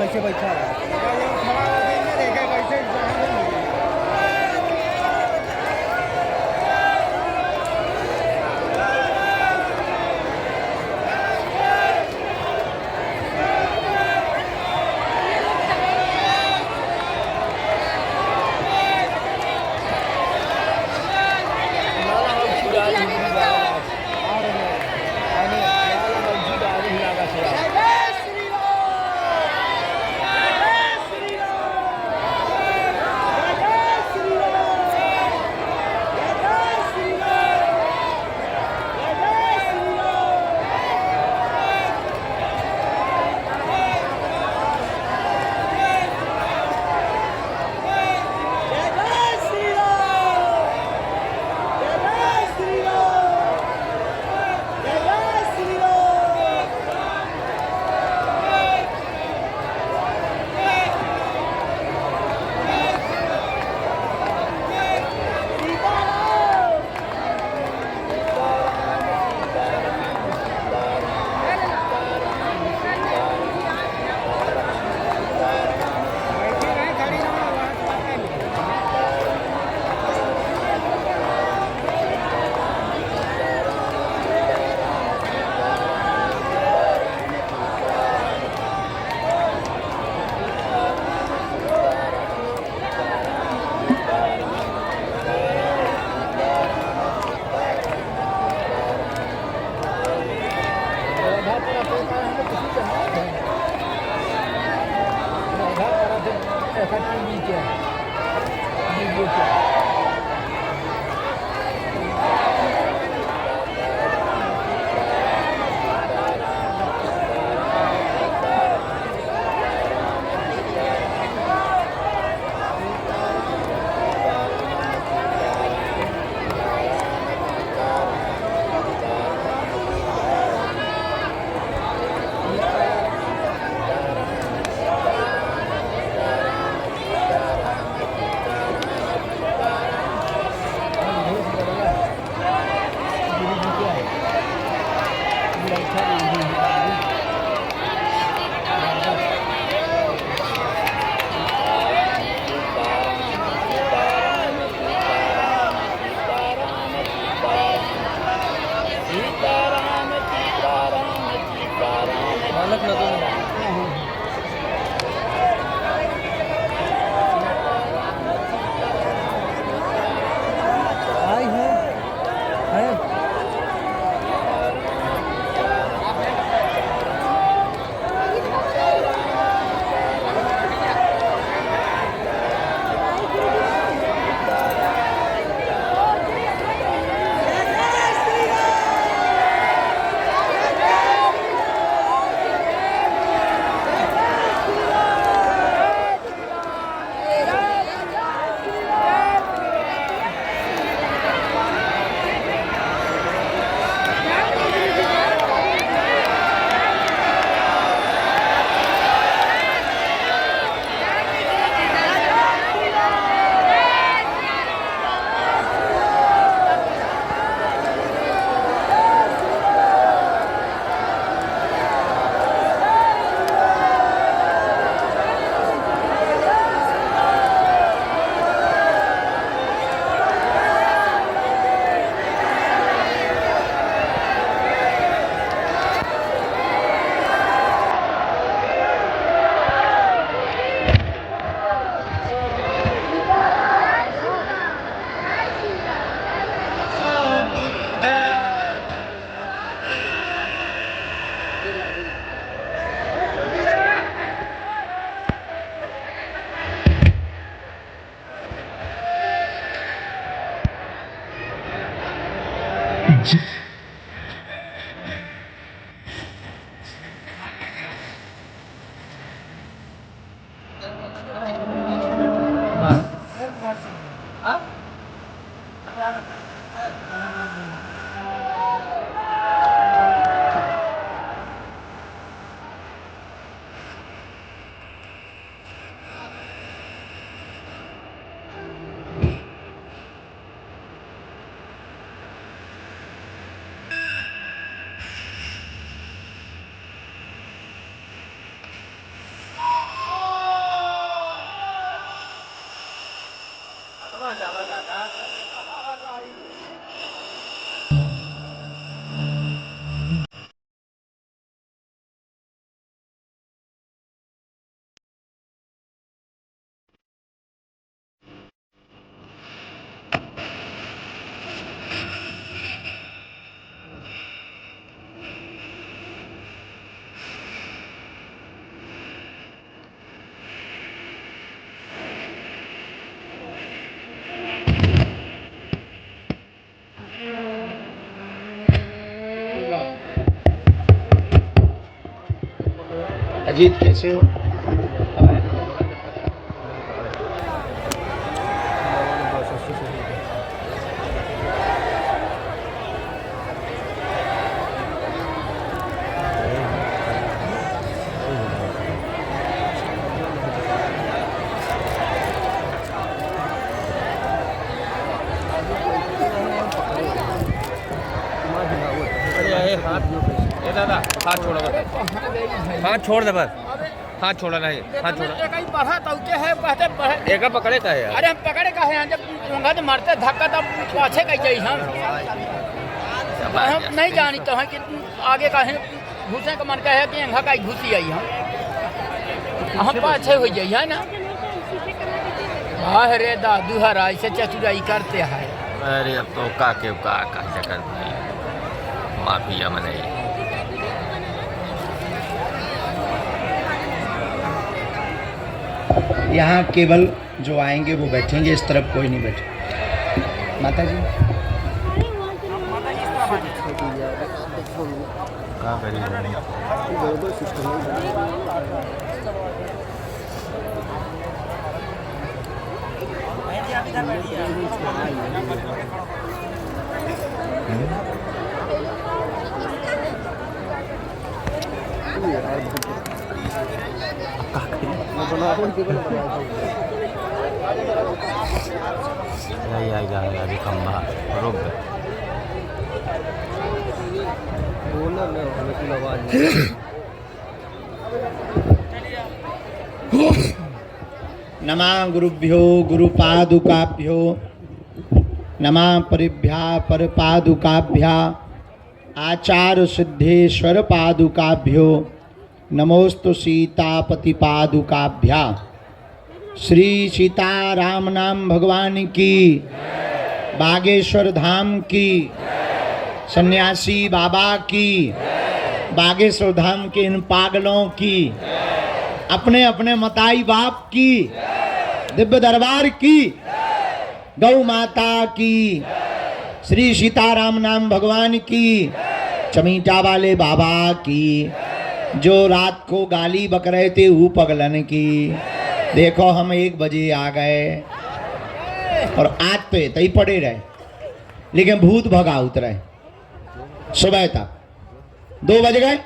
कैसे बैठा है। अजीत कैसे हो? दादा हाथ छोड़ो बस, हाथ छोड़ दे बस, हाथ छोड़ा नहीं, हाथ छोड़ा एक पकड़े का है यार। अरे हम पकड़े का है जब चोंगा तो मारते धक्का तब पाछे कह जाई हम नहीं जानी तो है कि आगे का है घुसे का मन का है कि अंगा का घुसी आई हम पाछे हो जाई है ना। अरे दादू हराई से चतुराई करते हैं। अरे अब तो का के का चक्कर नहीं, माफिया मने यहाँ केवल जो आएंगे वो बैठेंगे, इस तरफ कोई नहीं बैठे। माता जी का करिए अभी खंबा रुक गए। नमः गुरुभ्यो गुरुपादुकाभ्यो नमः परिभ्या परपादुकाभ्या आचार्य सिद्धेश्वर पादुकाभ्यो नमोस्तु सीतापति पादुकाभ्या। श्री सीताराम नाम भगवान की, बागेश्वर धाम की, सन्यासी बाबा की, बागेश्वर धाम के इन पागलों की, अपने अपने मताई बाप की, दिव्य दरबार की, गौ माता की, श्री सीताराम नाम भगवान की, चमीटा वाले बाबा की, जो रात को गाली बक रहे थे वो पगलन की। देखो हम 1 बजे आ गए और आज पे तई पड़े रहे, लेकिन भूत भगा उतरे सुबह तक। 2 बज गए,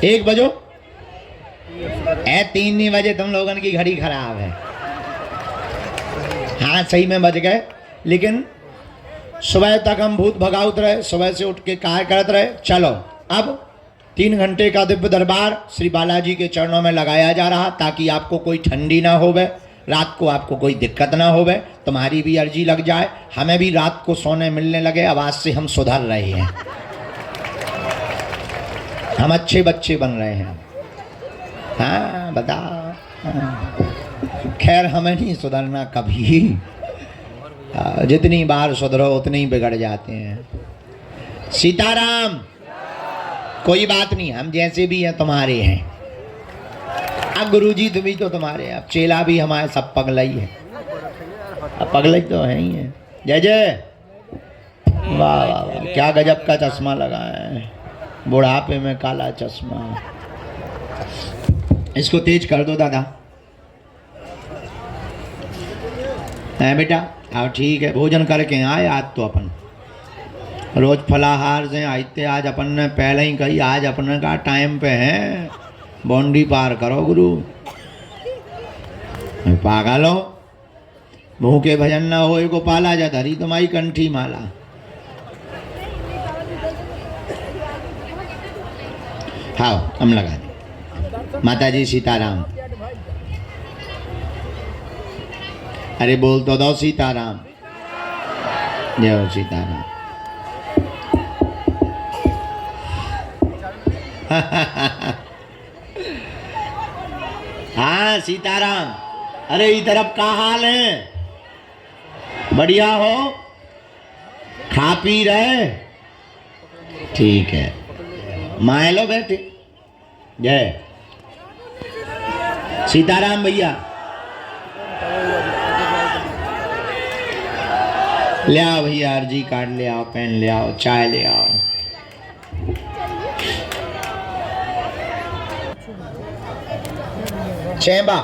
1 बजो 3 नहीं बजे, तुम लोगों की घड़ी खराब है। हाँ सही में बज गए, लेकिन सुबह तक हम भूत भगा उतरे। सुबह से उठ के कहा करते रहे चलो अब 3 घंटे का दिव्य दरबार श्री बालाजी के चरणों में लगाया जा रहा, ताकि आपको कोई ठंडी ना होवे, रात को आपको कोई दिक्कत ना होवे, तुम्हारी भी अर्जी लग जाए, हमें भी रात को सोने मिलने लगे। आवाज से हम सुधर रहे हैं, हम अच्छे बच्चे बन रहे हैं। हाँ बता, खैर हमें नहीं सुधरना कभी, जितनी बार सुधरो उतनी ही बिगड़ जाते हैं। सीताराम, कोई बात नहीं, हम जैसे भी हैं तुम्हारे हैं। अब गुरुजी तुम्ही तो तुम्हारे, अब चेला भी हमारे सब पगला ही है, अब पगला ही तो है ही है। जय जय, वाह वाह वाह, क्या गजब का चश्मा लगाया है, बुढ़ापे में काला चश्मा। इसको तेज कर दो दादा। है बेटा, हाँ ठीक है, भोजन करके आए आज तो अपन रोज फलाहार से आते, आज अपन ने पहले ही कही आज अपन का टाइम पे है, बाउंड्री पार करो गुरु। पागल हो, भूखे भजन न हो को पाला जा, धरी तुम्हारी कंठी माला। हाँ हम लगा दे। माता जी सीताराम, अरे बोल तो दो सीताराम। जय हो सीताराम। हाँ सीताराम, अरे इस तरफ का हाल है? बढ़िया हो, खा पी रहे? ठीक है, माए लो बैठे। जय सीताराम भैया, ले आओ भैया, अर्जी कार्ड ले आओ, पेन ले आओ, चाय ले आओ। चैबा,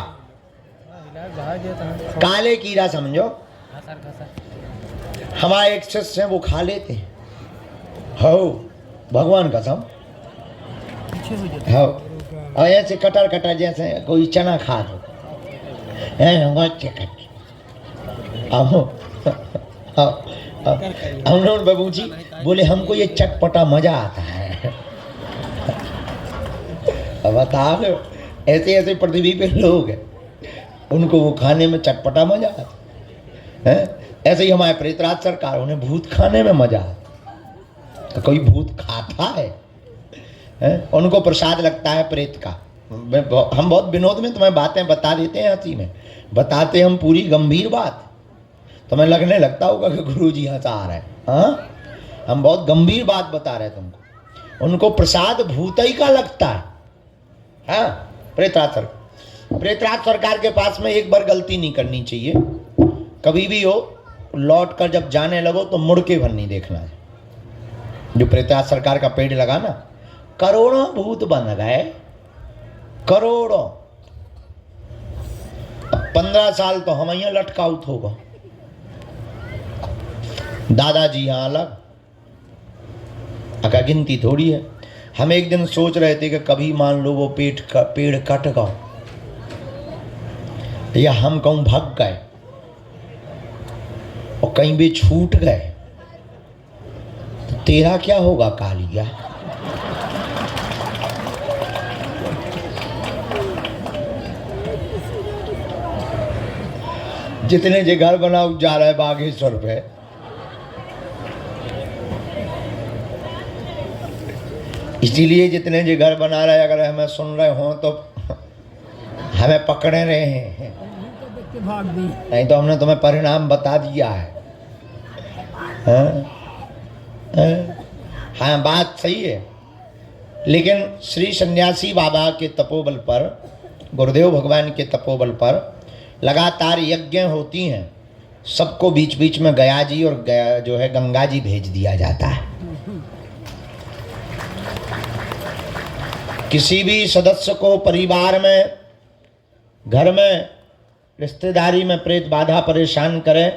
काले कीड़ा समझो। हमारे एक शिष्य हैं वो खा लेते हैं, हो भगवान कसम, हो और ऐसे कटर कटर जैसे कोई चना खा दो, हम बाबू जी बोले हमको ये चटपटा मजा आता है। अब बता लो, ऐसे ऐसे पृथ्वी पे लोग हैं उनको वो खाने में चटपटा मजा आता है। ऐसे ही हमारे प्रेतराज सरकार, उन्हें भूत खाने में मजा आता। तो कोई भूत खाता है? उनको प्रसाद लगता है प्रेत का। हम बहुत विनोद में तुम्हें बातें बता देते हैं, हंसी में बताते हम पूरी गंभीर बात, तुम्हें लगने लगता होगा कि गुरु जी हंसा रहे हैं। हाँ, हम बहुत गंभीर बात बता रहे हैं तुमको। उनको प्रसाद भूतई का लगता है। हाँ, प्रेतराज सरकार के पास में एक बार गलती नहीं करनी चाहिए, कभी भी हो लौट कर जब जाने लगो तो मुड़ के भर नहीं देखना है। जो प्रेतराज सरकार का पेड़ लगा ना, करोड़ों भूत बन गए, करोड़ों। 15 साल तो हम यहाँ लटकाउट होगा, दादाजी यहाँ अलग, अका गिनती थोड़ी है। हम एक दिन सोच रहे थे कि कभी मान लो वो पेड़ कट गया या हम कहूं भाग गए और कहीं भी छूट गए तो तेरा क्या होगा कालिया? जितने जे घर बनाओ जा रहा है बागेश्वर पे, इसीलिए जितने जे घर बना रहे अगर हमें सुन रहे हो तो हमें पकड़े रहे हैं, नहीं तो हमने तुम्हें परिणाम बता दिया है। हाँ, बात सही है। लेकिन श्री सन्यासी बाबा के तपोबल पर, गुरुदेव भगवान के तपोबल पर लगातार यज्ञ होती हैं। सबको बीच बीच में गया जी और गया जो है गंगा जी भेज दिया जाता है। किसी भी सदस्य को परिवार में, घर में, रिश्तेदारी में प्रेत बाधा परेशान करे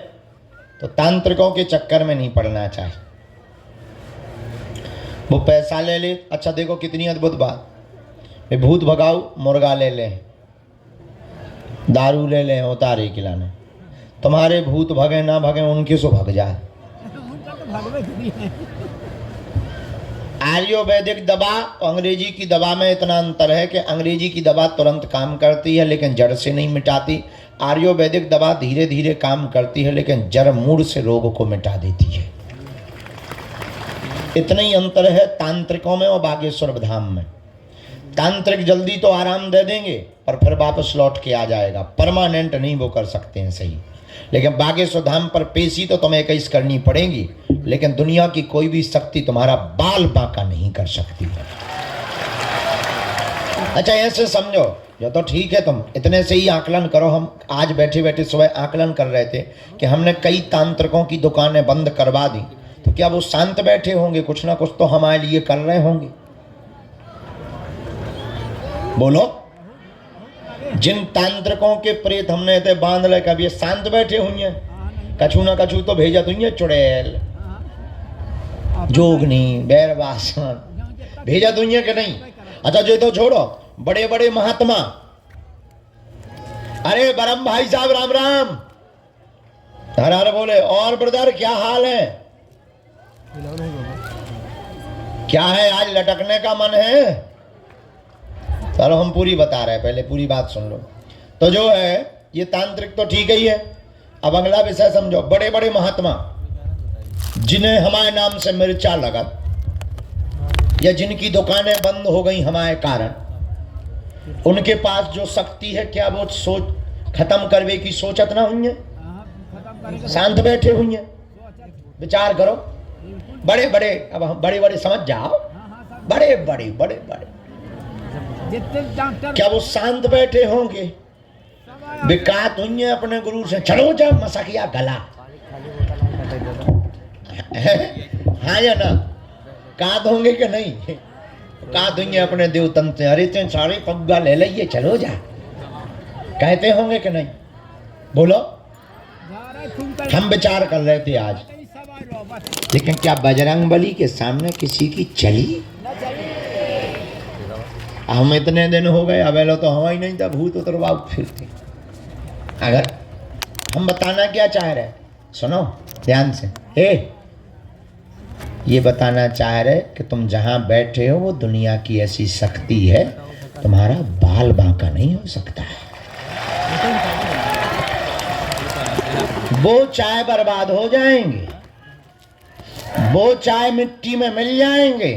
तो तांत्रिकों के चक्कर में नहीं पड़ना चाहिए। वो पैसा ले ले, अच्छा देखो कितनी अद्भुत बात, वे भूत भगाओ, मुर्गा ले लें, दारू ले लें, उतारे खिलाने, तुम्हारे भूत भगे ना भगे उनके सो भग जाए। आयुर्वेदिक दवा और अंग्रेजी की दवा में इतना अंतर है कि अंग्रेजी की दवा तुरंत काम करती है लेकिन जड़ से नहीं मिटाती। आयुर्वेदिक दवा धीरे धीरे काम करती है लेकिन जड़ मूड से रोग को मिटा देती है। इतना ही अंतर है तांत्रिकों में और बागेश्वर धाम में। तांत्रिक जल्दी तो आराम दे देंगे पर फिर वापस लौट के आ जाएगा, परमानेंट नहीं वो कर सकते हैं सही। लेकिन बागेश्वर धाम पर पेशी तो तुम्हें 21 करनी पड़ेगी, लेकिन दुनिया की कोई भी शक्ति तुम्हारा बाल बांका नहीं कर सकती है। अच्छा ऐसे समझो, जो तो ठीक है, तुम इतने से ही आकलन करो। हम आज बैठे बैठे सुबह आकलन कर रहे थे कि हमने कई तांत्रिकों की दुकानें बंद करवा दी, तो क्या वो शांत बैठे होंगे? कुछ ना कुछ तो हमारे लिए कर रहे होंगे। बोलो, जिन तांत्रिकों के प्रेत हमने थे बांध ले, कभी शांत बैठे हुए हैं? कछु ना कछु तो भेजा तुझे, चुड़ैल, जोगनी, बैरवासन भेजा तुझे कि नहीं? अच्छा जो तो छोड़ो, बड़े बड़े महात्मा, अरे बरम भाई साहब राम राम, हर हर बोले। और ब्रदर क्या हाल है? क्या है आज लटकने का मन है? चलो हम पूरी बता रहे हैं, पहले पूरी बात सुन लो। तो जो है ये तांत्रिक तो ठीक ही है। अब अगला विषय समझो। बड़े बड़े महात्मा जिन्हें हमारे नाम से मिर्चा लगा या जिनकी दुकानें बंद हो गई हमारे कारण, उनके पास जो शक्ति है, क्या वो सोच खत्म करवे की सोचत ना हुई है? शांत बैठे हुई है? विचार करो। बड़े बड़े, अब हम बड़े बड़े समझ जाओ, बड़े बड़े बड़े बड़े, क्या वो शांत बैठे होंगे? विकात हुई है अपने गुरु से, चलो जा मसकिया गला, हाँ या ना? कात होंगे कि नहीं? कात हुई है अपने देवतन से, अरे तें सारे पग्गा ले लिये, चलो जा। कहते होंगे कि नहीं? बोलो। हम विचार कर रहे थे आज, लेकिन क्या बजरंग बली के सामने किसी की चली? हम इतने दिन हो गए, अबेलो तो हवा ही नहीं था, भूत उतरवा फिरते। अगर हम बताना क्या चाह रहे, सुनो ध्यान से। ये बताना चाह रहे कि तुम जहां बैठे हो वो दुनिया की ऐसी शक्ति है, तुम्हारा बाल बांका नहीं हो सकता है। वो चाय बर्बाद हो जाएंगे, वो चाय मिट्टी में मिल जाएंगे,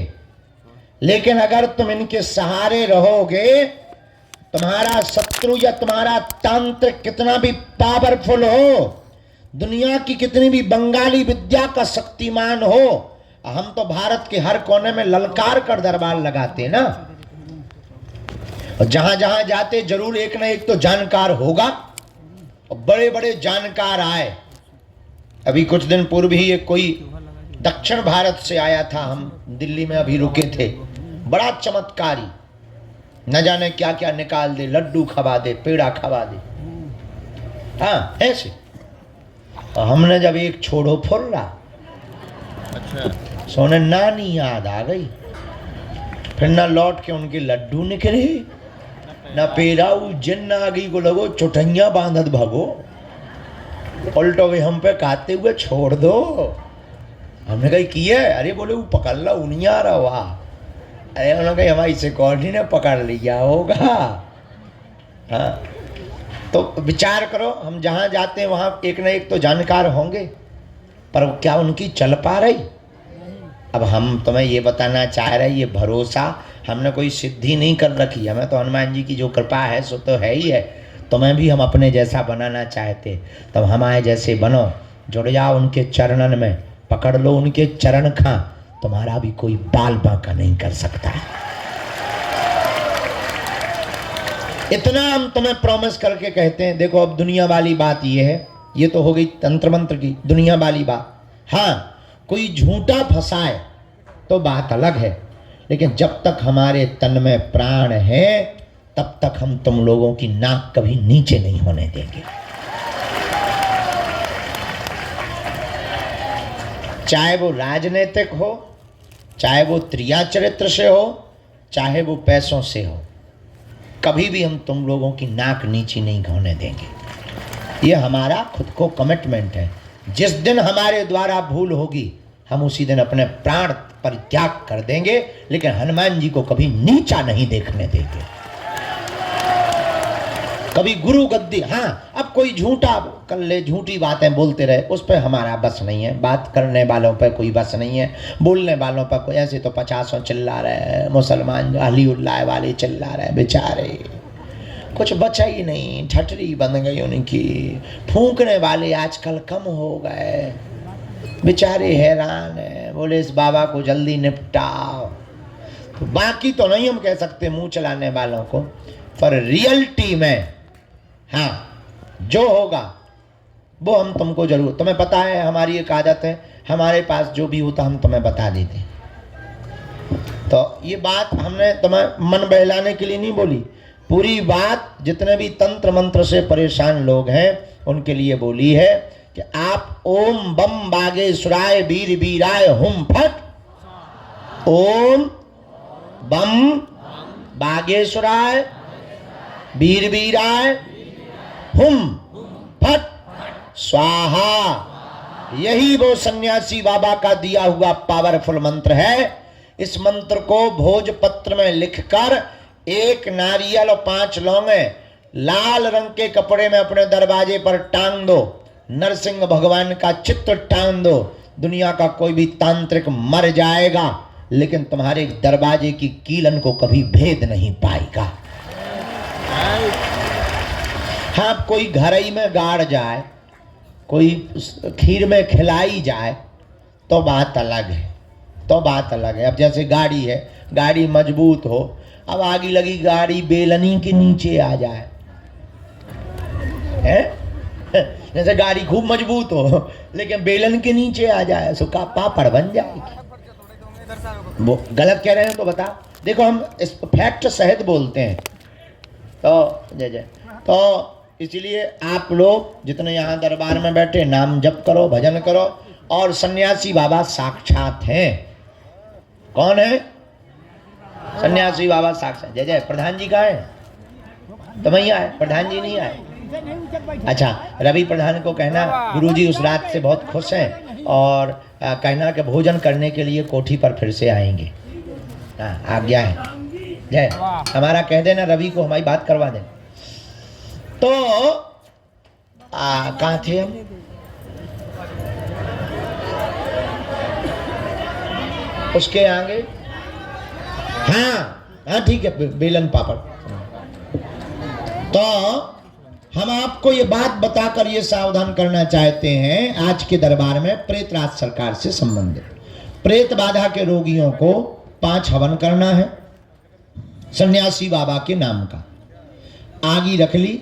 लेकिन अगर तुम इनके सहारे रहोगे, तुम्हारा शत्रु या तुम्हारा तांत्रिक कितना भी पावरफुल हो, दुनिया की कितनी भी बंगाली विद्या का शक्तिमान हो, हम तो भारत के हर कोने में ललकार कर दरबार लगाते ना, और जहां जहां जाते जरूर एक ना एक तो जानकार होगा, और बड़े बड़े जानकार आए। अभी कुछ दिन पूर्व ही एक कोई दक्षिण भारत से आया था, हम दिल्ली में अभी रुके थे, बड़ा चमत्कारी, न जाने क्या क्या निकाल दे, लड्डू खवा दे, पेड़ा खवा दे, हाँ ऐसे। और हमने जब एक छोड़ो फुर्रा, अच्छा, सोने नानी याद आ गई, फिर ना लौट के उनके लड्डू निकले, ना पेड़ा, उज्जैन आ गई को लगो चुठैया बांधत भगो, उल्टो भी हम पे खाते हुए छोड़ दो। हमने कही की है? अरे बोले वो पकड़ ला, उन्हीं आ रहा वाह। अरे उन्होंने कही हमारी सिक्योरिटी ने पकड़ लिया होगा। हाँ, तो विचार करो, हम जहाँ जाते हैं वहाँ एक ना एक तो जानकार होंगे, पर क्या उनकी चल पा रही? अब हम तुम्हें ये बताना चाह रहे, ये भरोसा हमने कोई सिद्धि नहीं कर रखी, हमें तो हनुमान जी की जो कृपा है सो तो है ही है। तुम्हें भी हम अपने जैसा बनाना चाहते, तब हमारे जैसे बनो, जुड़ जाओ उनके चरणन में, पकड़ लो उनके चरण खां, तुम्हारा भी कोई बाल बांका नहीं कर सकता है। इतना हम तुम्हें प्रॉमिस करके कहते हैं। देखो अब दुनिया वाली बात ये है, ये तो हो गई तंत्र मंत्र की दुनिया वाली बात। हाँ, कोई झूठा फंसाए तो बात अलग है, लेकिन जब तक हमारे तन में प्राण है तब तक हम तुम लोगों की नाक कभी नीचे नहीं होने देंगे। चाहे वो राजनीतिक हो, चाहे वो त्रिया चरित्र से हो, चाहे वो पैसों से हो, कभी भी हम तुम लोगों की नाक नीची नहीं होने देंगे। ये हमारा खुद को कमिटमेंट है। जिस दिन हमारे द्वारा भूल होगी, हम उसी दिन अपने प्राण परित्याग कर देंगे, लेकिन हनुमान जी को कभी नीचा नहीं देखने देंगे, कभी गुरु गद्दी। हाँ, अब कोई झूठा कर ले, झूठी बातें बोलते रहे, उस पर हमारा बस नहीं है। बात करने वालों पर कोई बस नहीं है, बोलने वालों पर कोई। ऐसे तो 50 चिल्ला रहे मुसलमान, अलीउल्लाह वाले चिल्ला रहे, बेचारे कुछ बचा ही नहीं, ठटरी बन गई उनकी। फूंकने वाले आजकल कम हो गए, बेचारे हैरान है, बोले इस बाबा को जल्दी निपटाओ। तो बाकी तो नहीं हम कह सकते मुंह चलाने वालों को, पर रियलिटी में हाँ जो होगा वो हम तुमको जरूर, तुम्हें पता है हमारी एक आदत है, हमारे पास जो भी होता हम तुम्हें बता देते। तो ये बात हमने तुम्हें मन बहलाने के लिए नहीं बोली, पूरी बात जितने भी तंत्र मंत्र से परेशान लोग हैं उनके लिए बोली है कि आप ओम बम बागेश्वराय वीर वीराय हुम फट, ओम बम बागेश्वराय वीर वीराय हुम फट स्वाहा। यही वो सन्यासी बाबा का दिया हुआ पावरफुल मंत्र है। इस मंत्र को भोजपत्र में लिखकर एक नारियल और 5 लौंगे लाल रंग के कपड़े में अपने दरवाजे पर टांग दो, नरसिंह भगवान का चित्र टांग दो। दुनिया का कोई भी तांत्रिक मर जाएगा, लेकिन तुम्हारे दरवाजे की कीलन को कभी भेद नहीं पाएगा। हाँ, कोई घर ही में गाड़ जाए, कोई खीर में खिलाई जाए तो बात अलग है, तो बात अलग है। अब जैसे गाड़ी है, गाड़ी मजबूत हो, अब आगे लगी गाड़ी बेलनी के नीचे आ जाए, है? जैसे गाड़ी खूब मजबूत हो लेकिन बेलन के नीचे आ जाए, सुखा पापड़ बन जाएगी। वो गलत कह रहे हैं तो बता। देखो हम इस फैक्ट सहित बोलते हैं। तो जय जय। तो इसलिए आप लोग जितने यहाँ दरबार में बैठे नाम जप करो, भजन करो। और सन्यासी बाबा साक्षात हैं। कौन है? सन्यासी बाबा साक्षात। जय जय। प्रधान जी का है तो भैया है, प्रधान जी नहीं आए। अच्छा, रवि प्रधान को कहना गुरुजी उस रात से बहुत खुश हैं और कहना कि भोजन करने के लिए कोठी पर फिर से आएंगे। हाँ, आज्ञा है। जय। हमारा कह देना रवि को हमारी बात करवा देना। तो कहाँ थे हम? उसके आगे हाँ ठीक है, बेलन पापड़। तो हम आपको ये बात बताकर ये सावधान करना चाहते हैं, आज के दरबार में प्रेतराज सरकार से संबंधित प्रेत बाधा के रोगियों को 5 हवन करना है सन्यासी बाबा के नाम का। आगी रख ली,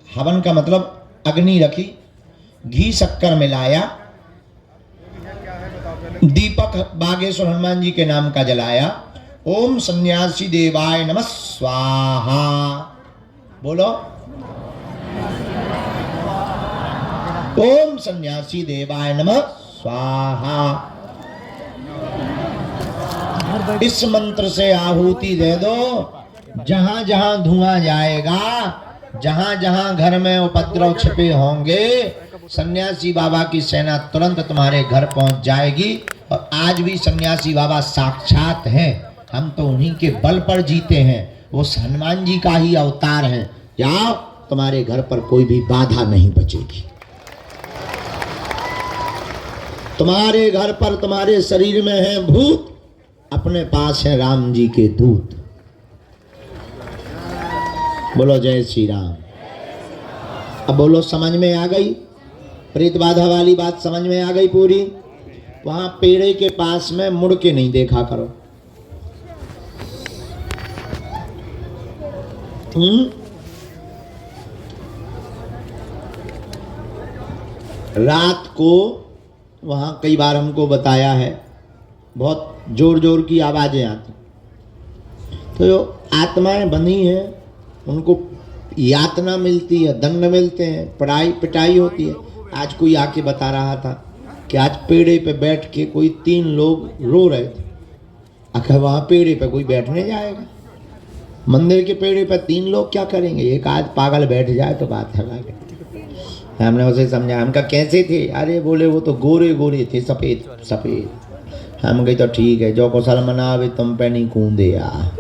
हवन का मतलब अग्नि रखी, घी शक्कर मिलाया, दीपक बागेश्वर हनुमान जी के नाम का जलाया। ओम सन्यासी देवाय नमः स्वाहा बोलो। ओम सन्यासी देवाय नमः स्वाहा। इस मंत्र से आहुति दे दो। जहां जहां धुआं जाएगा, जहां जहां घर में उपद्रव छिपे होंगे, सन्यासी बाबा की सेना तुरंत तुम्हारे घर पहुंच जाएगी। और आज भी सन्यासी बाबा साक्षात हैं, हम तो उन्हीं के बल पर जीते हैं। वो हनुमान जी का ही अवतार है। जाओ, तुम्हारे घर पर कोई भी बाधा नहीं बचेगी। तुम्हारे घर पर, तुम्हारे शरीर में है भूत, अपने पास है राम जी के दूत। बोलो जय श्री राम। अब बोलो, समझ में आ गई? प्रेत बाधा वाली बात समझ में आ गई पूरी? वहां पेड़े के पास में मुड़ के नहीं देखा करो। रात को वहां कई बार हमको बताया है, बहुत जोर जोर की आवाजें आती। तो जो आत्माएं बंधी हैं उनको यातना मिलती है, दंड मिलते हैं, पिटाई होती है। आज कोई आके बता रहा था कि आज पेड़े पे बैठ के कोई 3 लोग रो रहे थे। आखिर वहाँ पेड़े पे कोई बैठने जाएगा? मंदिर के पेड़े पे 3 लोग क्या करेंगे? एक आध पागल बैठ जाए तो बात है। हमने उसे समझा, हम कहा कैसे थे? अरे बोले वो तो गोरे गोरे थे, सफ़ेद सफ़ेद। हम कही तो ठीक है, जो को सलमना आवे तुम पे नहीं कूदे यार।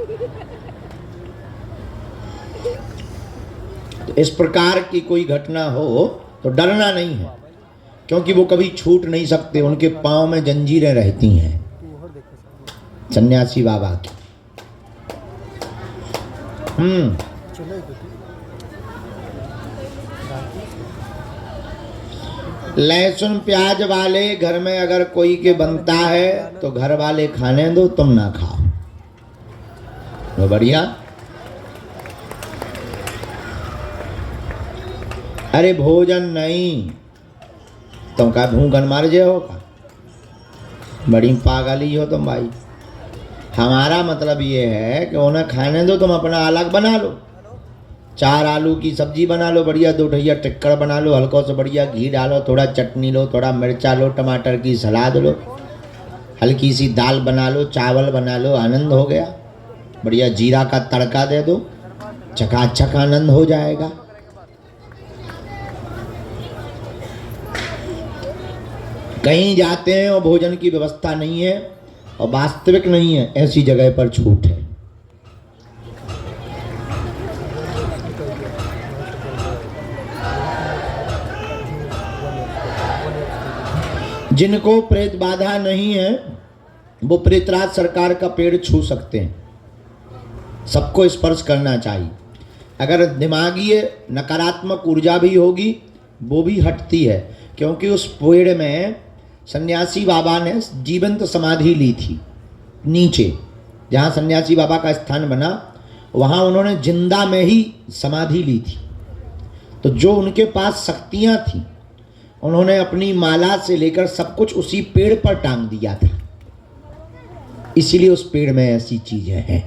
इस प्रकार की कोई घटना हो तो डरना नहीं है, क्योंकि वो कभी छूट नहीं सकते। उनके पांव में जंजीरें रहती हैं सन्यासी बाबा की। लहसुन प्याज वाले घर में अगर कोई के बनता है तो घर वाले खाने दो, तुम ना खाओ। वो बढ़िया। अरे भोजन नहीं, तुम का भूखन मर जाओ का? बड़ी पागली हो तुम भाई। हमारा मतलब ये है कि उन्हें खाने दो, तुम अपना अलग बना लो। 4 आलू की सब्जी बना लो, बढ़िया 2 ढैया टिक्कर बना लो, हल्का से बढ़िया घी डालो, थोड़ा चटनी लो, थोड़ा मिर्चा लो, टमाटर की सलाद लो, हल्की सी दाल बना लो, चावल बना लो, आनंद हो गया। बढ़िया जीरा का तड़का दे दो, चकाचक आनंद हो जाएगा। कहीं जाते हैं और भोजन की व्यवस्था नहीं है और वास्तविक नहीं है, ऐसी जगह पर छूट है। जिनको प्रेत बाधा नहीं है वो प्रेतराज सरकार का पेड़ छू सकते हैं। सबको स्पर्श करना चाहिए। अगर दिमागी नकारात्मक ऊर्जा भी होगी वो भी हटती है, क्योंकि उस पेड़ में सन्यासी बाबा ने जीवंत समाधि ली थी। नीचे जहाँ सन्यासी बाबा का स्थान बना वहाँ उन्होंने जिंदा में ही समाधि ली थी। तो जो उनके पास शक्तियाँ थीं उन्होंने अपनी माला से लेकर सब कुछ उसी पेड़ पर टांग दिया था। इसलिए उस पेड़ में ऐसी चीजें हैं।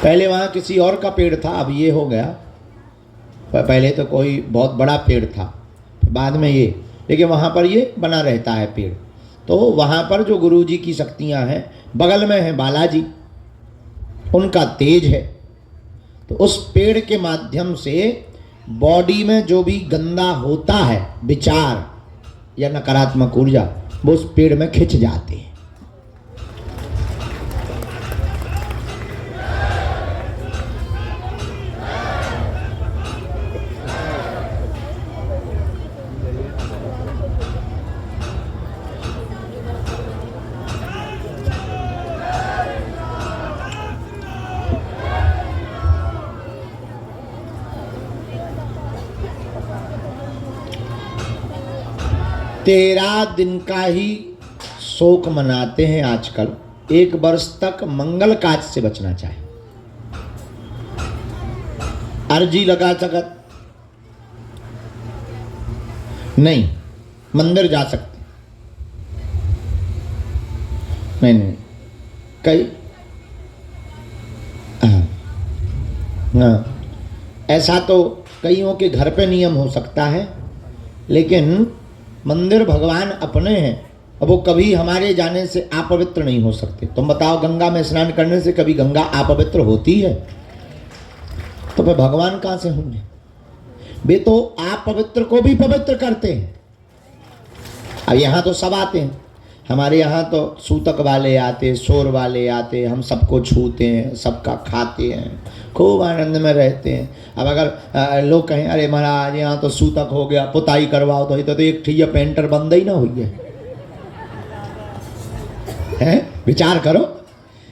पहले वहाँ किसी और का पेड़ था, अब ये हो गया। पहले तो कोई बहुत बड़ा पेड़ था, बाद में ये, लेकिन वहाँ पर ये बना रहता है पेड़। तो वहाँ पर जो गुरुजी की शक्तियाँ हैं, बगल में है बालाजी, उनका तेज है। तो उस पेड़ के माध्यम से बॉडी में जो भी गंदा होता है विचार या नकारात्मक ऊर्जा, वो उस पेड़ में खिंच जाते हैं। तेरह दिन का ही शोक मनाते हैं आजकल। 1 वर्ष तक मंगल काज से बचना चाहिए। अर्जी लगा सकत नहीं, मंदिर जा सकते नहीं कई हाँ, ऐसा तो कईयों के घर पे नियम हो सकता है, लेकिन मंदिर भगवान अपने हैं, अब वो कभी हमारे जाने से अपवित्र नहीं हो सकते। तुम बताओ, गंगा में स्नान करने से कभी गंगा अपवित्र होती है? तो फिर भगवान कहाँ से होंगे? वे तो अपवित्र को भी पवित्र करते हैं। अब यहाँ तो सब आते हैं, हमारे यहाँ तो सूतक वाले आते, शोर वाले आते, हम सबको छूते हैं, सबका खाते हैं, खूब आनंद में रहते हैं। अब अगर लोग कहें अरे महाराज यहाँ तो सूतक हो गया, पुताई करवाओ, तो एक ठिया पेंटर बंद ही ना हुई है। विचार करो,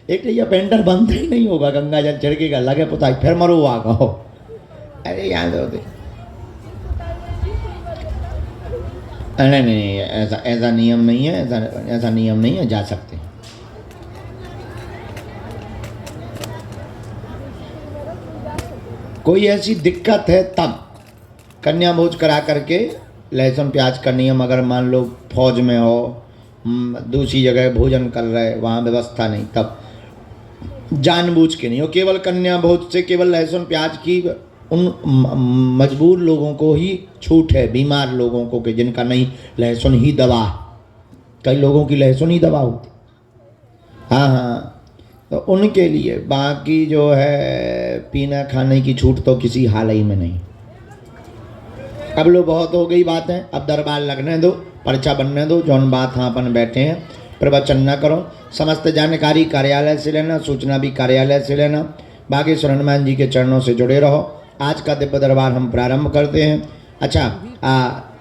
एक ठिया पेंटर बंद ही नहीं होगा, गंगा जल छिड़केगा, लगे पुताई, फिर मरो आ गो। अरे याद होते नहीं, ऐसा नियम नहीं है, ऐसा नियम नहीं है, जा सकते। कोई ऐसी दिक्कत है तब कन्या भोज करा करके लहसुन प्याज का नियम, अगर मान लो फौज में हो, दूसरी जगह भोजन कर रहे, वहाँ व्यवस्था नहीं, तब जानबूझ के नहीं हो। केवल कन्या भोज से केवल लहसुन प्याज की उन मजबूर लोगों को ही छूट है, बीमार लोगों को, कि जिनका नहीं लहसुन ही दवा, कई लोगों की लहसुन ही दवा होती। हाँ, तो उनके लिए, बाकी जो है पीना खाने की छूट तो किसी हाल ही में नहीं। अब लो बहुत हो गई बातें, अब दरबार लगने दो, पर्चा बनने दो, जौन बात हाँ अपन बैठे हैं प्रवचन न करो। समस्त जानकारी कार्यालय से लेना, सूचना भी कार्यालय से लेना। बागेश्वर हनुमान जी के चरणों से जुड़े रहो। आज का दिव्य दरबार हम प्रारंभ करते हैं। अच्छा,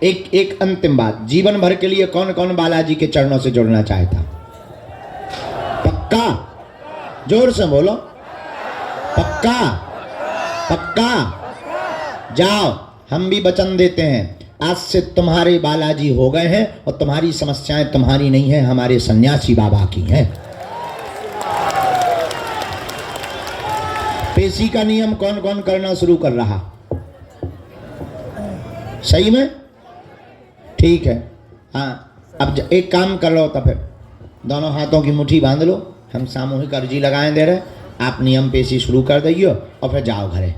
एक अंतिम बात, जीवन भर के लिए कौन कौन बालाजी के चरणों से जुड़ना चाहता? पक्का? जोर से बोलो, पक्का? पक्का? जाओ, हम भी वचन देते हैं, आज से तुम्हारे बालाजी हो गए हैं और तुम्हारी समस्याएं तुम्हारी नहीं है, हमारे सन्यासी बाबा की हैं। पेशी का नियम कौन कौन करना शुरू कर रहा? सही में? ठीक है। हाँ, अब एक काम कर लो, तो फिर दोनों हाथों की मुट्ठी बांध लो, हम सामूहिक अर्जी लगाएं दे रहे, आप नियम पेशी शुरू कर दइयो और फिर जाओ घरे।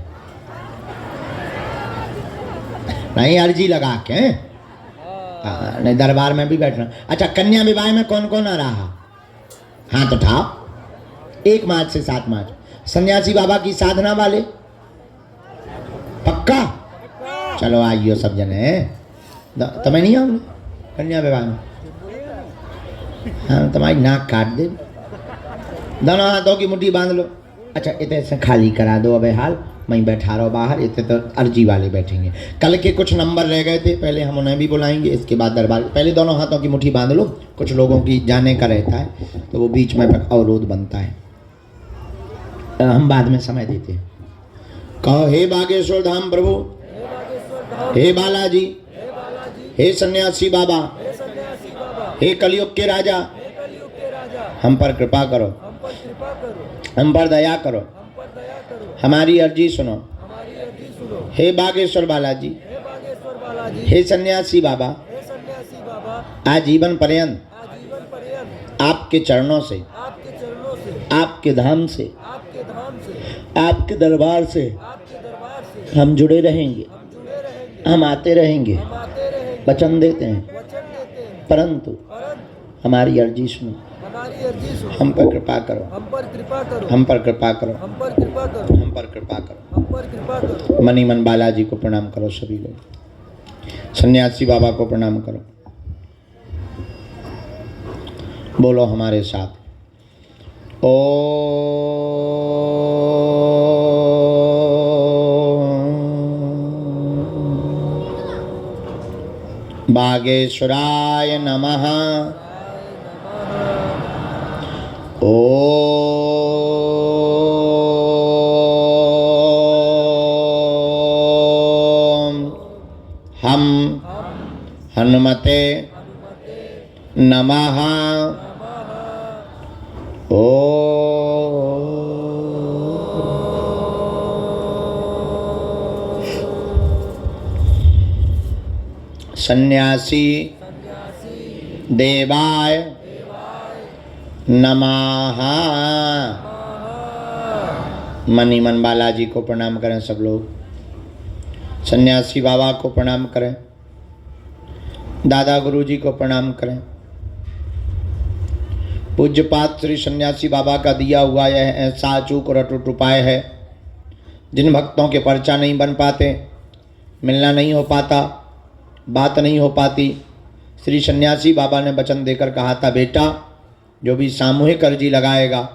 नहीं, अर्जी लगा के, नहीं दरबार में भी बैठना। अच्छा, कन्या विवाह में कौन कौन आ रहा? हाथ उठाओ। 1 मार्च से 7 मार्च सन्यासी बाबा की साधना वाले, पक्का? चलो आइयो सब जने। तुम्हें नहीं आओ कन्या विवाह में? हाँ, तुम्हारी नाक काट दे। दोनों हाथों की मुट्ठी बांध लो। अच्छा, इतने से खाली करा दो, अबे हाल मैं बैठा रहो बाहर, इतने तो अर्जी वाले बैठेंगे। कल के कुछ नंबर रह गए थे, पहले हम उन्हें भी बुलाएंगे, इसके बाद दरबार। पहले दोनों हाथों की मुट्ठी बांध लो, कुछ लोगों की जाने का रहता है तो वो बीच में अवरोध बनता है, हम बाद में समय देते हैं। कहो, हे बागेश्वर धाम प्रभु, हे बालाजी, हे सन्यासी बाबा, हे कलयुग के राजा, हम पर कृपा करो, हम पर दया करो, हमारी अर्जी सुनो। हे बागेश्वर बालाजी, हे सन्यासी बाबा, आजीवन पर्यंत आपके चरणों से, आपके धाम से आपके दरबार से हम जुड़े रहेंगे, हम आते रहेंगे, वचन देते हैं, परंतु हमारी अर्जी सुनो, हम पर कृपा करो, हम पर कृपा करो, हम पर कृपा करो। मनी मन बालाजी को प्रणाम करो सभी लोग। सन्यासी बाबा को प्रणाम करो। बोलो हमारे साथ, ओ बागेश्वराय नमः। ओम हम हनुमते नमः। सन्यासी देवाय नमः। मनी मन बालाजी को प्रणाम करें सब लोग। सन्यासी बाबा को प्रणाम करें, दादा गुरुजी को प्रणाम करें। पूज्यपात श्री सन्यासी बाबा का दिया हुआ यह ऐसा अचूक और अटूट उपाय है। जिन भक्तों के पर्चा नहीं बन पाते, मिलना नहीं हो पाता, बात नहीं हो पाती, श्री सन्यासी बाबा ने वचन देकर कहा था, बेटा जो भी सामूहिक अर्जी लगाएगा,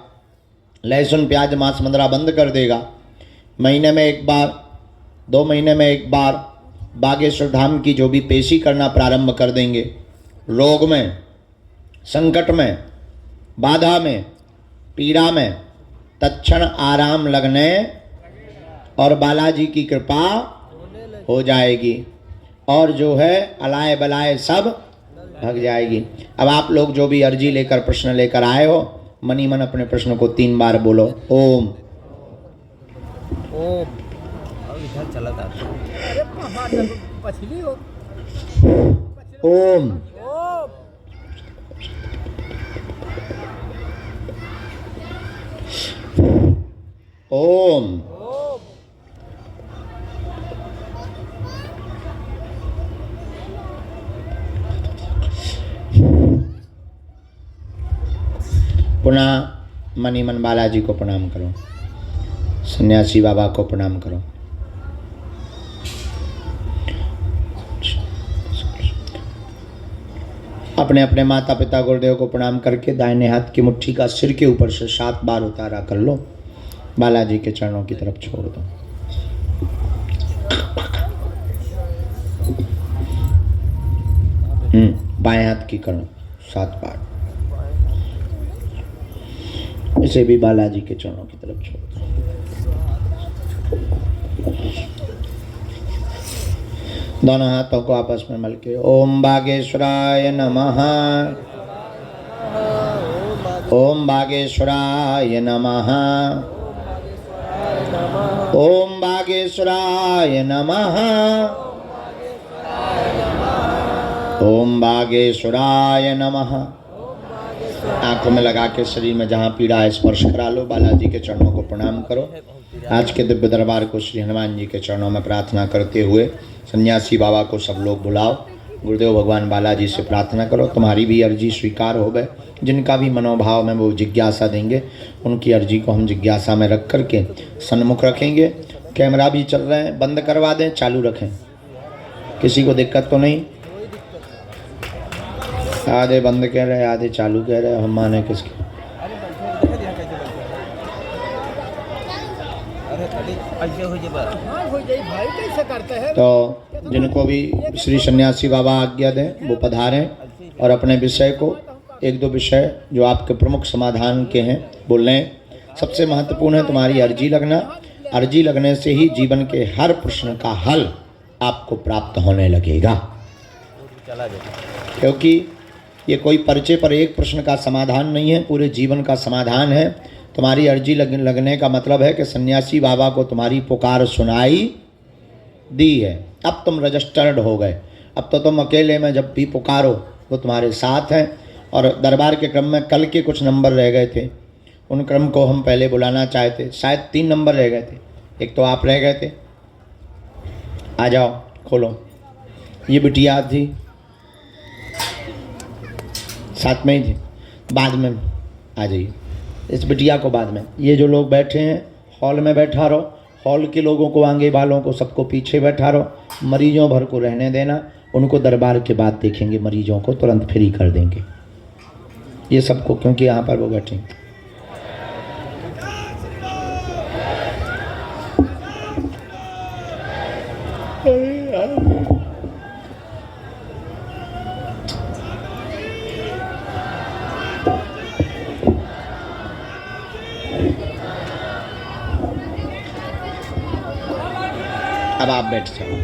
लहसुन प्याज मांस मदिरा बंद कर देगा, महीने में एक बार, 2 महीने में एक बार बागेश्वर धाम की जो भी पेशी करना प्रारंभ कर देंगे, रोग में, संकट में, बाधा में, पीड़ा में तत्क्षण आराम लगने और बालाजी की कृपा हो जाएगी और जो है अलाए बलाए सब भाग जाएगी। अब आप लोग जो भी अर्जी लेकर प्रश्न लेकर आए हो, मनी मन अपने प्रश्न को 3 बार बोलो। ओम ओम। अब इधर चला था। ओम ओम पुनः मनी मन बालाजी को प्रणाम करो, सन्यासी बाबा को प्रणाम करो। अपने अपने माता पिता गुरुदेव को प्रणाम करके दाहिने हाथ की मुट्ठी का सिर के ऊपर से 7 बार उतारा कर लो, बालाजी के चरणों की तरफ छोड़ दो। बाएं हाथ की करो 7 बार, इसे भी बालाजी के चरणों की तरफ छोड़ दो। दोनों हाथों को आपस में मल के ओम बागेश्वराय नमः, ओम बागेश्वराय नमः, ओम बागेश्वराय नमः, ओम बागेश्वराय नमः। आंखों में लगा के शरीर में जहाँ पीड़ा है स्पर्श करा लो, बालाजी के चरणों को प्रणाम करो। आज के दिव्य दरबार को श्री हनुमान जी के चरणों में प्रार्थना करते हुए सन्यासी बाबा को सब लोग बुलाओ। गुरुदेव भगवान बालाजी से प्रार्थना करो तुम्हारी भी अर्जी स्वीकार हो गए। जिनका भी मनोभाव में वो जिज्ञासा देंगे, उनकी अर्जी को हम जिज्ञासा में रख करके सन्मुख रखेंगे। कैमरा भी चल रहे हैं, बंद करवा दें, चालू रखें, किसी को दिक्कत तो नहीं। आधे बंद कह रहे, आधे चालू कह रहे, हम माने किसके। तो जिनको भी श्री सन्यासी बाबा आज्ञा दें वो पधारें और अपने विषय को 1-2 विषय जो आपके प्रमुख समाधान के हैं बोल लें। सबसे महत्वपूर्ण है तुम्हारी अर्जी लगना। अर्जी लगने से ही जीवन के हर प्रश्न का हल आपको प्राप्त होने लगेगा, क्योंकि ये कोई पर्चे पर एक प्रश्न का समाधान नहीं है, पूरे जीवन का समाधान है। तुम्हारी अर्जी लगने का मतलब है कि सन्यासी बाबा को तुम्हारी पुकार सुनाई दी है, अब तुम रजिस्टर्ड हो गए। अब तो तुम अकेले में जब भी पुकारो वो तुम्हारे साथ हैं। और दरबार के क्रम में कल के कुछ नंबर रह गए थे, उन क्रम को हम पहले बुलाना चाहते। शायद 3 नंबर रह गए थे, एक तो आप रह गए थे। आ जाओ, खोलो। ये बिटिया थी, साथ में ही थी, बाद में आ जाइए। इस बिटिया को बाद में। ये जो लोग बैठे हैं हॉल में बैठा रहो, हॉल के लोगों को, आगे वालों को, सबको पीछे बैठा रहो। मरीजों भर को रहने देना, उनको दरबार के बाद देखेंगे, मरीजों को तुरंत फ्री कर देंगे ये सबको, क्योंकि यहाँ पर वो बैठे। अब आप बैठ जाओ।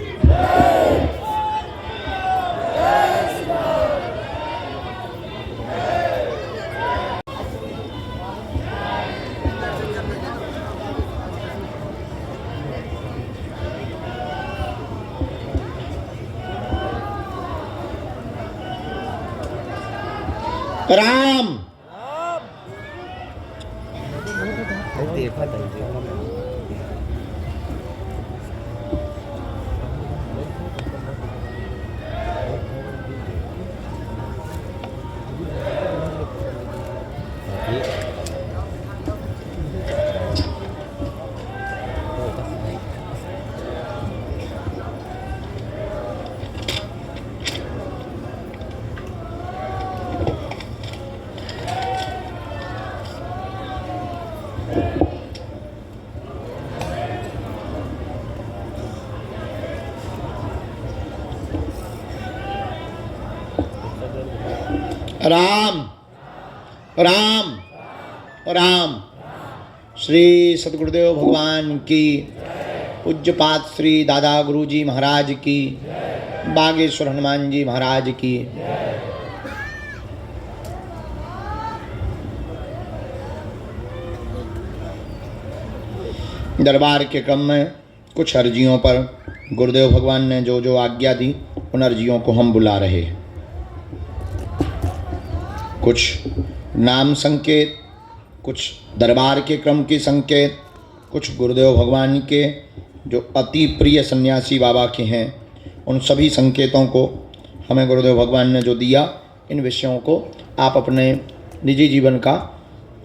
राम राम राम राम। श्री सतगुरुदेव भगवान की, पूज्यपाद श्री दादा गुरुजी महाराज की, बागेश्वर हनुमान जी महाराज की। दरबार के क्रम में कुछ अर्जियों पर गुरुदेव भगवान ने जो जो आज्ञा दी, उन अर्जियों को हम बुला रहे हैं। कुछ नाम संकेत, कुछ दरबार के क्रम के संकेत, कुछ गुरुदेव भगवान के जो अति प्रिय सन्यासी बाबा के हैं, उन सभी संकेतों को हमें गुरुदेव भगवान ने जो दिया, इन विषयों को आप अपने निजी जीवन का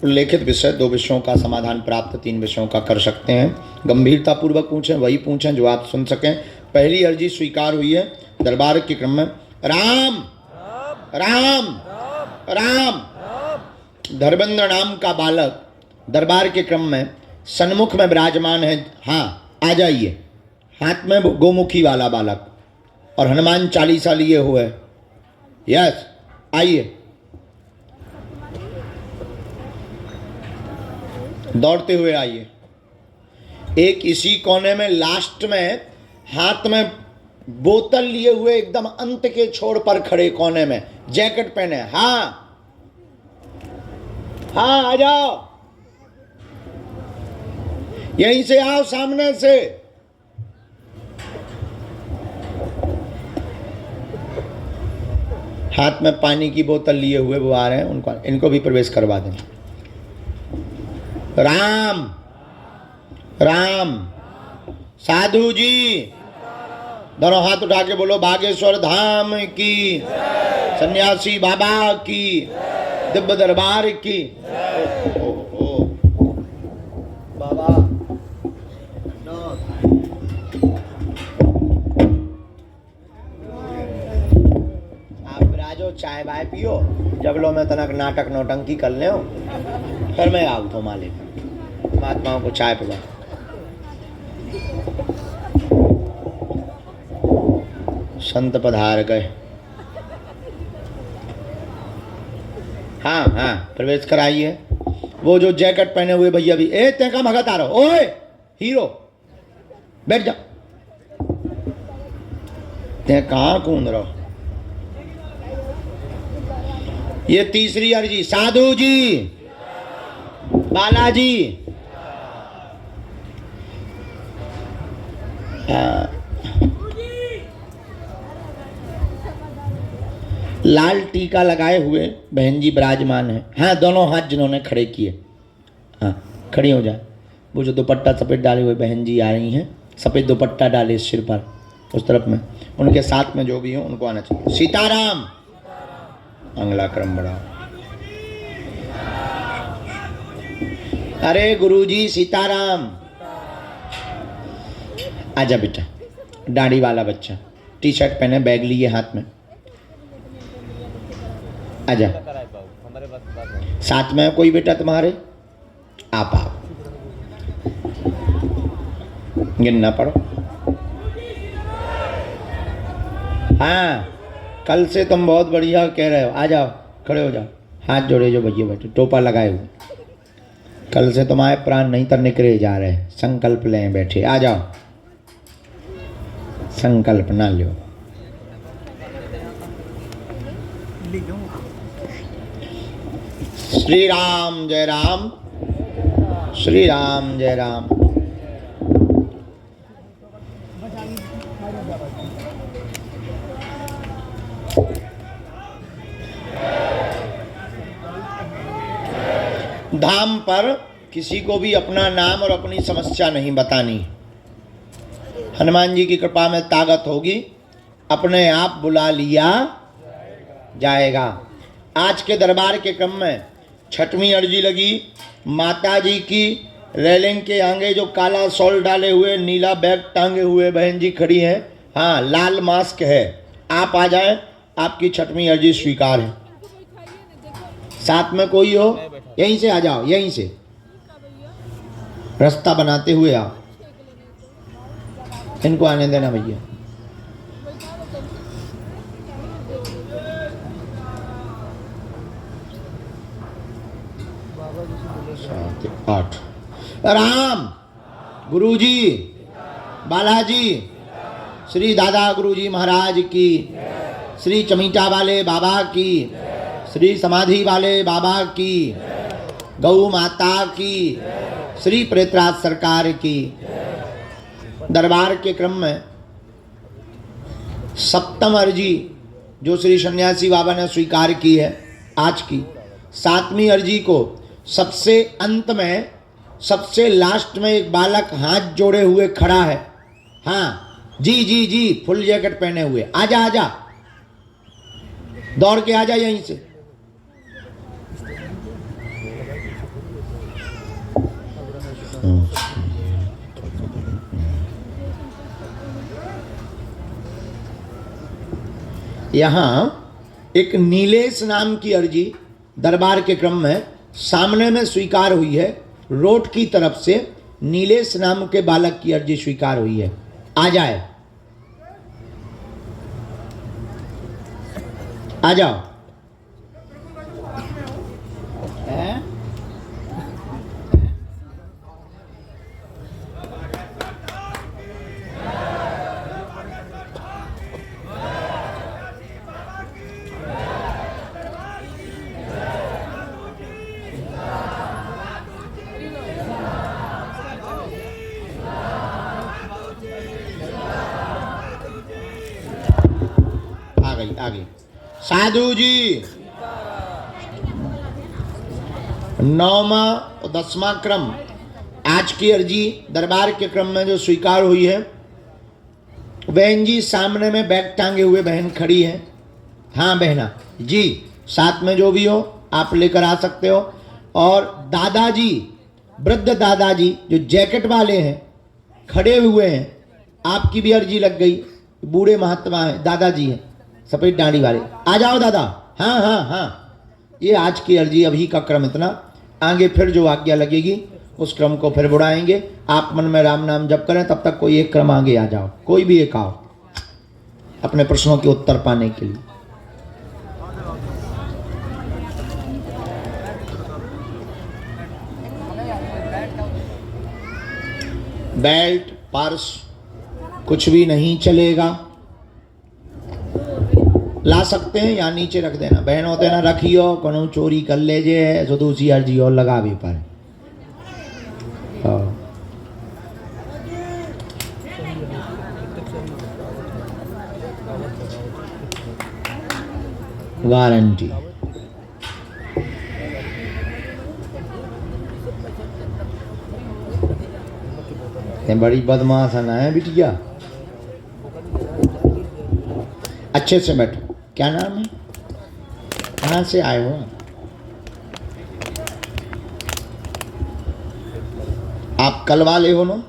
उल्लेखित विषय 2 विषयों का समाधान प्राप्त 3 विषयों का कर सकते हैं। गंभीरतापूर्वक पूछें, वही पूछें जो आप सुन सकें। पहली अर्जी स्वीकार हुई है दरबार के क्रम में। राम राम राम। धर्मेंद्र नाम का बालक दरबार के क्रम में सन्मुख में विराजमान है। हाँ, आ जाइए। हाथ में गोमुखी वाला बालक और हनुमान चालीसा लिए हुए। यस, आइए, दौड़ते हुए आइए। एक इसी कोने में लास्ट में हाथ में बोतल लिए हुए एकदम अंत के छोर पर खड़े कोने में, जैकेट पहने। हाँ हाँ, आ जाओ, यहीं से आओ, सामने से। हाथ में पानी की बोतल लिए हुए वो आ रहे हैं, उनको, इनको भी प्रवेश करवा दें। राम राम। साधु जी दोनों हाथ उठा के बोलो, बागेश्वर धाम की, सन्यासी बाबा की, दिव्य दरबार की। ओ, ओ, ओ। बाबा आप विराजो, चाय बाय पियो, जब लो मैं तनक नाटक नौटंकी कर ले, फिर मैं आऊ तो मालिक महात्माओं को चाय पिला। संत पधार गए। हाँ हाँ, प्रवेश कराइए। वो जो जैकेट पहने हुए भैया भी, ए ते का भगत आ रहा, ओए हीरो बैठ जा, ते कहाँ कूद रहो। ये तीसरी अर्जी। साधु जी, बालाजी, लाल टीका लगाए हुए बहन जी विराजमान है। हाँ, दोनों हाथ जिन्होंने खड़े किए, हाँ खड़ी हो जा। वो जो दुपट्टा सफ़ेद डाले हुए बहन जी आ रही हैं, सफ़ेद दुपट्टा डाले सिर पर, उस तरफ में, उनके साथ में जो भी हो उनको आना चाहिए। सीताराम। अगला क्रम बढ़ाओ। अरे गुरुजी सीताराम। आजा बेटा, दाढ़ी वाला बच्चा, टी शर्ट पहने, बैग लिए हाथ में, आजा। साथ में कोई बेटा तुम्हारे? आप आओ, गिनना पड़ो। हाँ कल से तुम बहुत बढ़िया कह रहे हो। आ जाओ, खड़े हो जाओ, हाथ जोड़े जो भैया बैठे, टोपा लगाए हुए। कल से तुम्हारे प्राण नहीं तर निकले जा रहे, संकल्प लें बैठे। आ जाओ, संकल्प ना लो। श्री राम जय राम, श्री राम जय राम। धाम पर किसी को भी अपना नाम और अपनी समस्या नहीं बतानी। हनुमान जी की कृपा में ताकत होगी, अपने आप बुला लिया जाएगा। आज के दरबार के क्रम में छठवीं अर्जी लगी। माता जी की रेलिंग के आगे जो काला शॉल डाले हुए, नीला बैग टांगे हुए बहन जी खड़ी हैं, हाँ लाल मास्क है, आप आ जाएं, आपकी छठवीं अर्जी स्वीकार है। साथ में कोई हो, यहीं से आ जाओ, यहीं से रास्ता बनाते हुए आओ। इनको आने देना भैया। 7 8। राम गुरुजी, बालाजी, श्री दादा गुरुजी महाराज की, श्री चमीटा वाले बाबा की, श्री समाधि वाले बाबा की, गौ माता की, श्री प्रेतराज सरकार की। दरबार के क्रम में सप्तम अर्जी जो श्री सन्यासी बाबा ने स्वीकार की है आज की, 7वीं अर्जी को सबसे अंत में, सबसे लास्ट में एक बालक हाथ जोड़े हुए खड़ा है। हाँ जी जी जी, फुल जैकेट पहने हुए। आजा आजा, दौड़ के आजा यहीं से। यहाँ एक नीलेश नाम की अर्जी दरबार के क्रम में सामने में स्वीकार हुई है। रोड की तरफ से नीलेश नाम के बालक की अर्जी स्वीकार हुई है। आ जाए, आ जाओ। आगे साधु जी, 9वां और 10वां क्रम आज की अर्जी दरबार के क्रम में जो स्वीकार हुई है। बहन जी सामने में बैग टांगे हुए बहन खड़ी है। हाँ बहना जी, साथ में जो भी हो आप लेकर आ सकते हो। और दादाजी, वृद्ध दादाजी जो जैकेट वाले हैं खड़े हुए हैं, आपकी भी अर्जी लग गई। बूढ़े महात्मा हैं, दादाजी हैं सफेद दाढ़ी वाले। आ जाओ दादा। हाँ हाँ हाँ, ये आज की अर्जी, अभी का क्रम इतना। आगे फिर जो आज्ञा लगेगी उस क्रम को फिर बढ़ाएंगे। आप मन में राम नाम जप करें, तब तक कोई एक क्रम आगे आ जाओ, कोई भी एक आओ अपने प्रश्नों के उत्तर पाने के लिए। बेल्ट, पर्स कुछ भी नहीं चलेगा। ला सकते हैं या नीचे रख देना। बहन होते ना रखियो, कोनो चोरी कर ले जे, सो दूसरी अर्जी और लगा भी पाए। गारंटी। ये बड़ी बदमाश ना है बिटिया। अच्छे से बैठो। क्या नाम है? कहाँ से आए हो? आप कल वाले हो ना?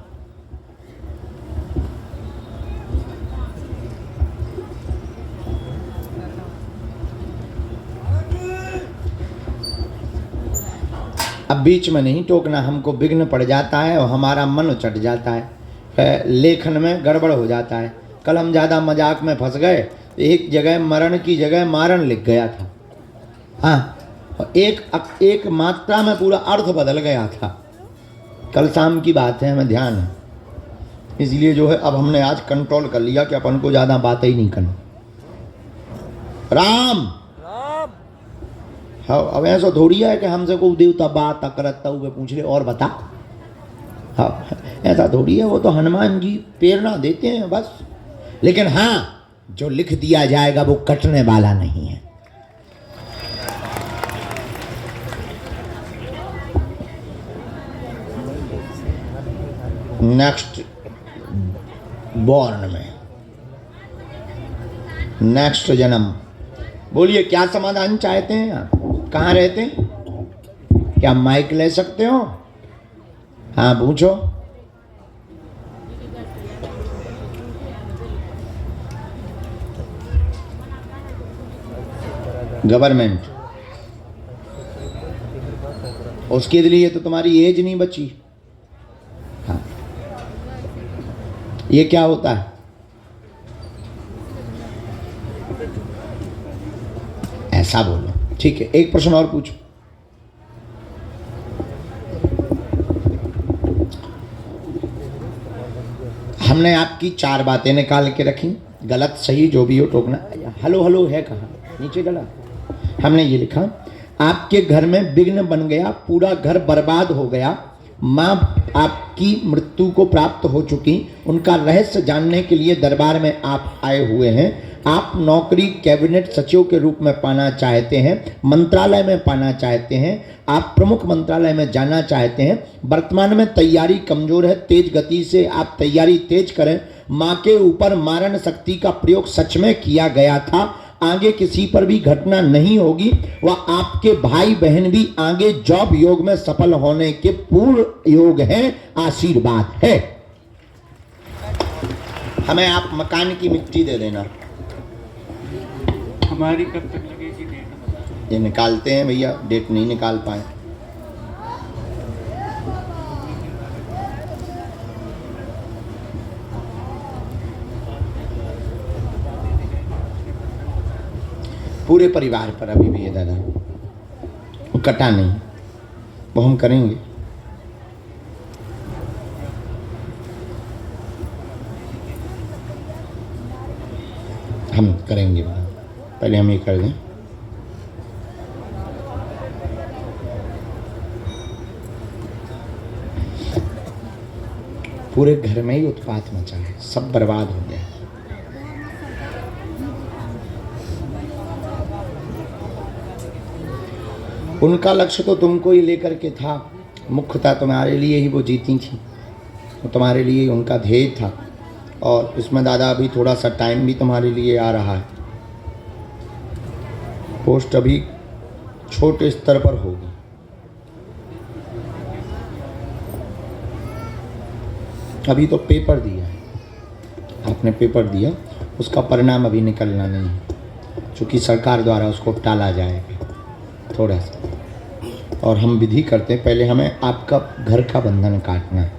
अब बीच में नहीं टोकना, हमको विघ्न पड़ जाता है और हमारा मन चट जाता है, लेखन में गड़बड़ हो जाता है। कल हम ज़्यादा मजाक में फंस गए, एक जगह मरण की जगह मारण लिख गया था। हाँ, एक मात्रा में पूरा अर्थ बदल गया था। कल शाम की बात है, हमें ध्यान है, इसलिए जो है अब हमने आज कंट्रोल कर लिया कि अपन को ज़्यादा बातें ही नहीं करनी। राम हाँ, अब ऐसा थोड़ी है कि हमसे कोई देवता बात करता हुए पूछ ले और बता। हाँ, ऐसा थोड़ी है, वो तो हनुमान जी प्रेरणा देते हैं बस। लेकिन हाँ, जो लिख दिया जाएगा वो कटने वाला नहीं है। नेक्स्ट बॉर्न में, नेक्स्ट जन्म। बोलिए क्या समाधान चाहते हैं आप? कहाँ रहते हैं? क्या माइक ले सकते हो? हाँ पूछो। गवर्नमेंट, उसके लिए तो तुम्हारी एज नहीं बची। हाँ, ये क्या होता है? ऐसा बोलो, ठीक है। एक प्रश्न और पूछो। हमने आपकी 4 बातें निकाल के रखी, गलत सही जो भी हो टोकना। हेलो हेलो है कहाँ? नीचे डला। हमने ये लिखा, आपके घर में विघ्न बन गया, पूरा घर बर्बाद हो गया, माँ आपकी मृत्यु को प्राप्त हो चुकी, उनका रहस्य जानने के लिए दरबार में आप आए हुए हैं। आप नौकरी कैबिनेट सचिव के रूप में पाना चाहते हैं, मंत्रालय में पाना चाहते हैं, आप प्रमुख मंत्रालय में जाना चाहते हैं। वर्तमान में तैयारी कमजोर है, तेज गति से आप तैयारी तेज करें। माँ के ऊपर मारण शक्ति का प्रयोग सच में किया गया था, आगे किसी पर भी घटना नहीं होगी। वह आपके भाई बहन भी आगे जॉब योग में सफल होने के पूर्ण योग है, आशीर्वाद है। हमें आप मकान की मिट्टी दे देना। हमारी कब तक लगेगी डेट? ये निकालते हैं भैया, डेट नहीं निकाल पाए। पूरे परिवार पर अभी भी है दादा, वो कटा नहीं, वो हम करेंगे। हम करेंगे, पहले हम ये कर दें। पूरे घर में ही उत्पात मचा है, सब बर्बाद हो गया। उनका लक्ष्य तो तुमको ही लेकर के था, मुख्यतः तुम्हारे लिए ही वो जीती थी, वो तुम्हारे लिए उनका ध्येय था। और इसमें दादा अभी थोड़ा सा टाइम भी तुम्हारे लिए आ रहा है। पोस्ट अभी छोटे स्तर पर होगी। अभी तो पेपर दिया है आपने, पेपर दिया, उसका परिणाम अभी निकलना नहीं है, क्योंकि सरकार द्वारा उसको टाला जाएगा थोड़ा सा। और हम विधि करते हैं, पहले हमें आपका घर का बंधन काटना है,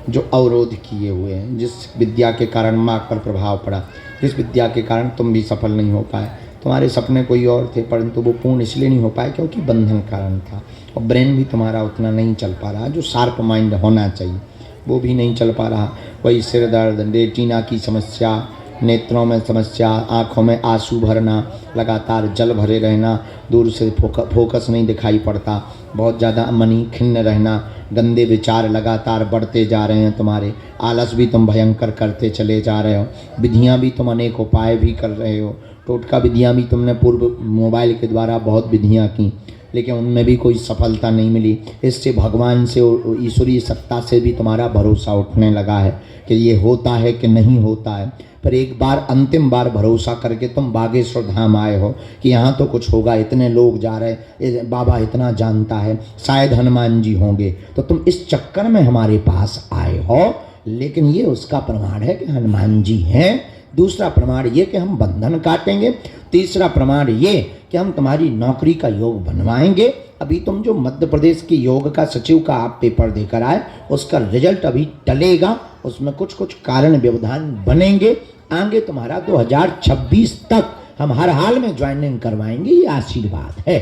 जो अवरोध किए हुए हैं, जिस विद्या के कारण माँ पर प्रभाव पड़ा, जिस विद्या के कारण तुम भी सफल नहीं हो पाए। तुम्हारे सपने कोई और थे, परंतु वो पूर्ण इसलिए नहीं हो पाए क्योंकि बंधन कारण था। और ब्रेन भी तुम्हारा उतना नहीं चल पा रहा, जो शार्प माइंड होना चाहिए वो भी नहीं चल पा रहा। वही सिर दर्द, रेटिना की समस्या, नेत्रों में समस्या, आँखों में आंसू भरना, लगातार जल भरे रहना, दूर से फोकस नहीं दिखाई पड़ता, बहुत ज़्यादा मनी खिन्न रहना, गंदे विचार लगातार बढ़ते जा रहे हैं तुम्हारे, आलस भी तुम भयंकर करते चले जा रहे हो, विधियाँ भी तुम अनेक उपाय भी कर रहे हो, टोटका विधियाँ भी तुमने पूर्व मोबाइल के द्वारा बहुत विधियाँ की, लेकिन उनमें भी कोई सफलता नहीं मिली। इससे भगवान से और ईश्वरीय सत्ता से भी तुम्हारा भरोसा उठने लगा है कि ये होता है कि नहीं होता है। पर एक बार अंतिम बार भरोसा करके तुम बागेश्वर धाम आए हो कि यहाँ तो कुछ होगा, इतने लोग जा रहे, बाबा इतना जानता है, शायद हनुमान जी होंगे, तो तुम इस चक्कर में हमारे पास आए हो। लेकिन ये उसका प्रमाण है कि हनुमान जी हैं। दूसरा प्रमाण ये कि हम बंधन काटेंगे। तीसरा प्रमाण ये कि हम तुम्हारी नौकरी का योग बनवाएंगे। अभी तुम जो मध्य प्रदेश के योग का सचिव का आप पेपर देकर आए, उसका रिजल्ट अभी टलेगा, उसमें कुछ कुछ कारण व्यवधान बनेंगे। आगे तुम्हारा 2026 तक हम हर हाल में ज्वाइनिंग करवाएंगे, ये आशीर्वाद है।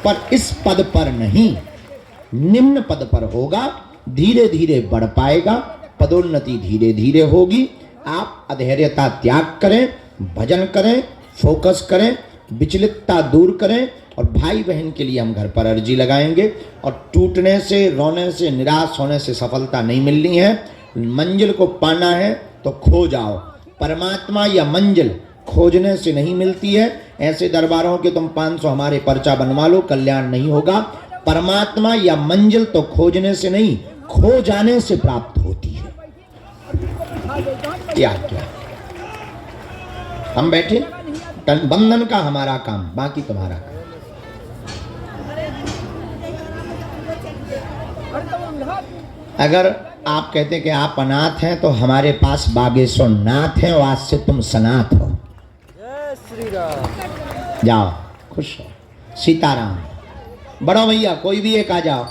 पर इस पद पर नहीं, निम्न पद पर होगा, धीरे धीरे बढ़ पाएगा, पदोन्नति धीरे धीरे होगी। आप अधैर्यता त्याग करें, भजन करें, फोकस करें, विचलितता दूर करें। और भाई बहन के लिए हम घर पर अर्जी लगाएंगे। और टूटने से, रोने से, निराश होने से सफलता नहीं मिलनी है। मंजिल को पाना है तो खो जाओ। परमात्मा या मंजिल खोजने से नहीं मिलती है। ऐसे दरबारों के तुम 500 हमारे पर्चा बनवा लो, कल्याण नहीं होगा। परमात्मा या मंजिल तो खोजने से नहीं, खो जाने से प्राप्त होती है। क्या क्या हम बैठे, बंधन का हमारा काम, बाकी तुम्हारा काम। अगर आप कहते हैं कि आप अनाथ हैं, तो हमारे पास बागेश्वर नाथ हैं और आज से तुम सनाथ हो। जाओ, खुश हो। सीताराम। बड़ो भैया कोई भी एक आ जाओ,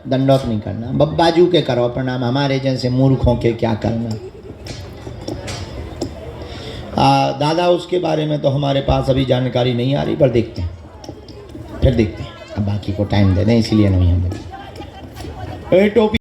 दंडोत नहीं करना, बाजू के करो प्रणाम, हमारे जैसे मूर्खों के क्या करना। दादा उसके बारे में तो हमारे पास अभी जानकारी नहीं आ रही, पर देखते हैं, फिर देखते हैं। अब बाकी को टाइम दे दें, इसीलिए नहीं हम टोपी